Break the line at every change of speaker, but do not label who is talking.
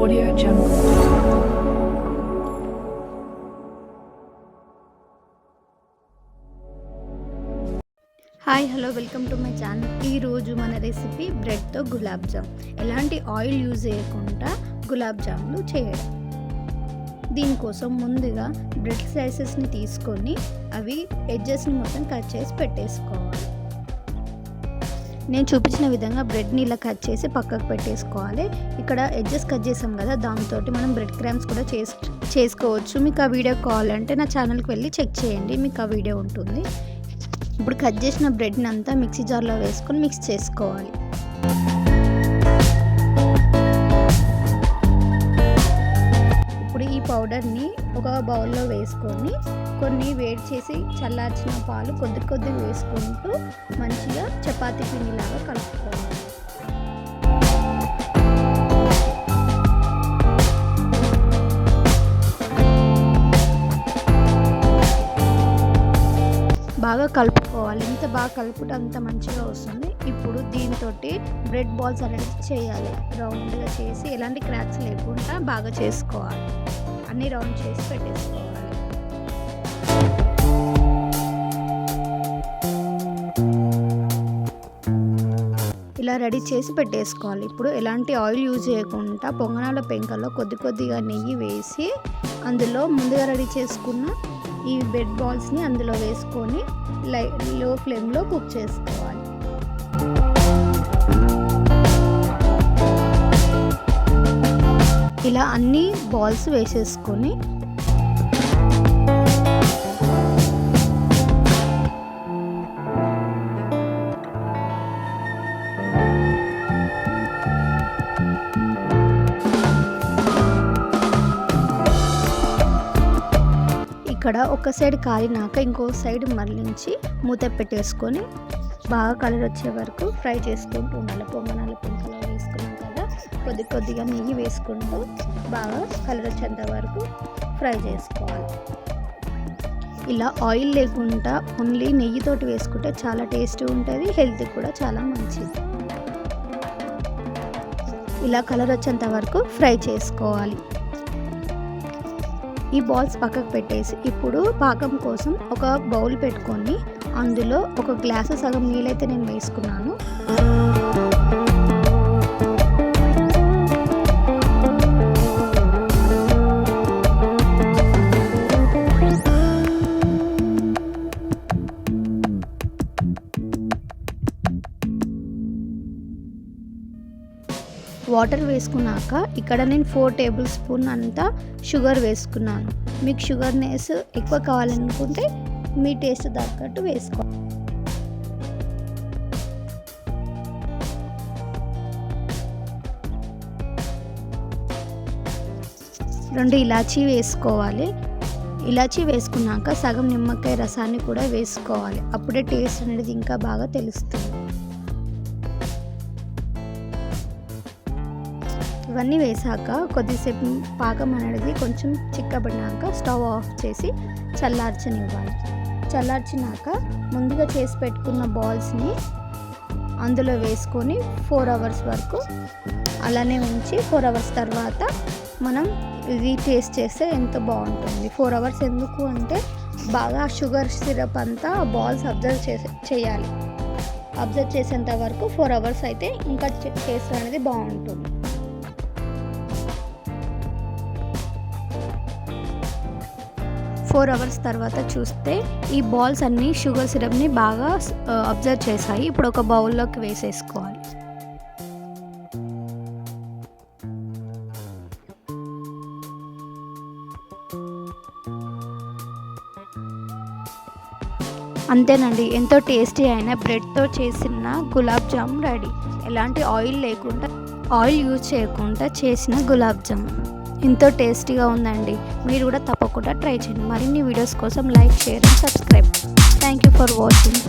Audio Jungle.
Hi hello welcome to my channel. ఈరోజు మన recipe బ్రెడ్తో gulab jam. ఎలాంటి ఆయిల్ యూజ్ చేయకుండా గులాబ్ జామ్లు చేయడం. దీనికోసం ముందుగా బ్రెడ్ స్లైసెస్ని తీసుకొని అవి ఎడ్జెస్ని మొత్తం కట్ చేసి పెట్టేసుకోవాలి. నేను చూపించిన విధంగా బ్రెడ్ని ఇలా కట్ చేసి పక్కకు పెట్టేసుకోవాలి. ఇక్కడ ఎడ్జెస్ కట్ చేసాం కదా, దాంతో మనం బ్రెడ్ క్రామ్స్ కూడా చేసుకోవచ్చు. మీకు ఆ వీడియో కావాలంటే నా ఛానల్కి వెళ్ళి చెక్ చేయండి, మీకు ఆ వీడియో ఉంటుంది. ఇప్పుడు కట్ చేసిన బ్రెడ్ని అంతా మిక్సీ జార్లో వేసుకొని మిక్స్ చేసుకోవాలి. ఇప్పుడు ఈ పౌడర్ని ఒక బౌల్లో వేసుకొని కొన్ని వేడి చేసి చల్లార్చిన పాలు కొద్ది కొద్దిగా వేసుకుంటూ మంచిగా చపాతీ పిండిలాగా కలుపుకోవాలి. బాగా కలుపుకోవాలి. ఎంత బాగా కలుపుకుంటే అంత మంచిగా వస్తుంది. ఇప్పుడు దీంతో బ్రెడ్ బాల్స్ అనేది చేయాలి. రౌండ్గా చేసి ఎలాంటి క్రాక్స్ లేకుండా బాగా చేసుకోవాలి. అన్నీ రౌండ్ చేసి పెట్టేసుకోవాలి. ఇలా రెడీ చేసి పెట్టేసుకోవాలి. ఇప్పుడు ఎలాంటి ఆయిల్ యూజ్ చేయకుండా పొంగనాల పెంకల్లో కొద్ది కొద్దిగా నెయ్యి వేసి అందులో ముందుగా రెడీ చేసుకున్న ఈ బ్రెడ్ బాల్స్ని అందులో వేసుకొని లో ఫ్లేమ్లో కుక్ చేసుకోవాలి. ఇలా అన్ని బాల్స్ వేసేసుకొని ఇక్కడ ఒక సైడ్ కాలినాక ఇంకో సైడ్ మళ్ళించి మూత పెట్టేసుకొని బాగా కలర్ వచ్చే వరకు ఫ్రై చేసుకుంటూ ఉండాలి. పొంగనాల పెంకలో వేసుకున్నాం కదా, కొద్ది కొద్దిగా నెయ్యి వేసుకుంటూ బాగా కలర్ వచ్చేంత వరకు ఫ్రై చేసుకోవాలి. ఇలా ఆయిల్ లేకుండా ఓన్లీ నెయ్యితోటి వేసుకుంటే చాలా టేస్టీ ఉంటుంది, హెల్త్ కూడా చాలా మంచిది. ఇలా కలర్ వచ్చేంత వరకు ఫ్రై చేసుకోవాలి. ఈ బాల్స్ పక్కకు పెట్టేసి ఇప్పుడు పాకం కోసం ఒక బౌల్ పెట్టుకొని అందులో ఒక గ్లాసు సగం నీళ్ళైతే నేను వేసుకున్నాను. వాటర్ వేసుకున్నాక ఇక్కడ నేను 4 టేబుల్ స్పూన్ అంతా షుగర్ వేసుకున్నాను. మీకు షుగర్నెస్ ఎక్కువ కావాలనుకుంటే మీ టేస్ట్ తగ్గట్టు వేసుకోవాలి. 2 ఇలాచీ వేసుకోవాలి. ఇలాచీ వేసుకున్నాక సగం నిమ్మకాయ రసాన్ని కూడా వేసుకోవాలి. అప్పుడే టేస్ట్ అనేది ఇంకా బాగా తెలుస్తుంది. ఇవన్నీ వేసాక కొద్దిసేపు పాకం అనేది కొంచెం చిక్కబడినాక స్టవ్ ఆఫ్ చేసి చల్లార్చనివ్వాలి. చల్లార్చినాక ముందుగా చేసి పెట్టుకున్న బాల్స్ని అందులో వేసుకొని 4 అవర్స్ వరకు అలానే ఉంచి 4 అవర్స్ తర్వాత మనం ఇది టేస్ట్ చేస్తే ఎంతో బాగుంటుంది. 4 అవర్స్ ఎందుకు అంటే బాగా షుగర్ సిరప్ అంతా బాల్స్ అబ్జర్వ్ చేయాలి. అబ్జర్వ్ చేసేంత వరకు 4 అవర్స్ అయితే ఇంకా టేస్ట్ అనేది బాగుంటుంది. 4 అవర్స్ తర్వాత చూస్తే ఈ బాల్స్ అన్నీ షుగర్ సిరప్ని బాగా అబ్జర్వ్ చేశాయి. ఇప్పుడు ఒక బౌల్లోకి వేసేసుకోవాలి. అంతేనండి, ఎంతో టేస్టీ అయిన బ్రెడ్తో చేసిన గులాబ్ జామ్ రెడీ. ఎలాంటి ఆయిల్ లేకుండా, ఆయిల్ యూజ్ చేయకుండా చేసిన గులాబ్ జామ్ ఎంతో టేస్టీగా ఉందండి. మీరు కూడా తప్పకుండా ట్రై చేయండి. మరిన్ని వీడియోస్ కోసం like, share and subscribe. Thank you for watching.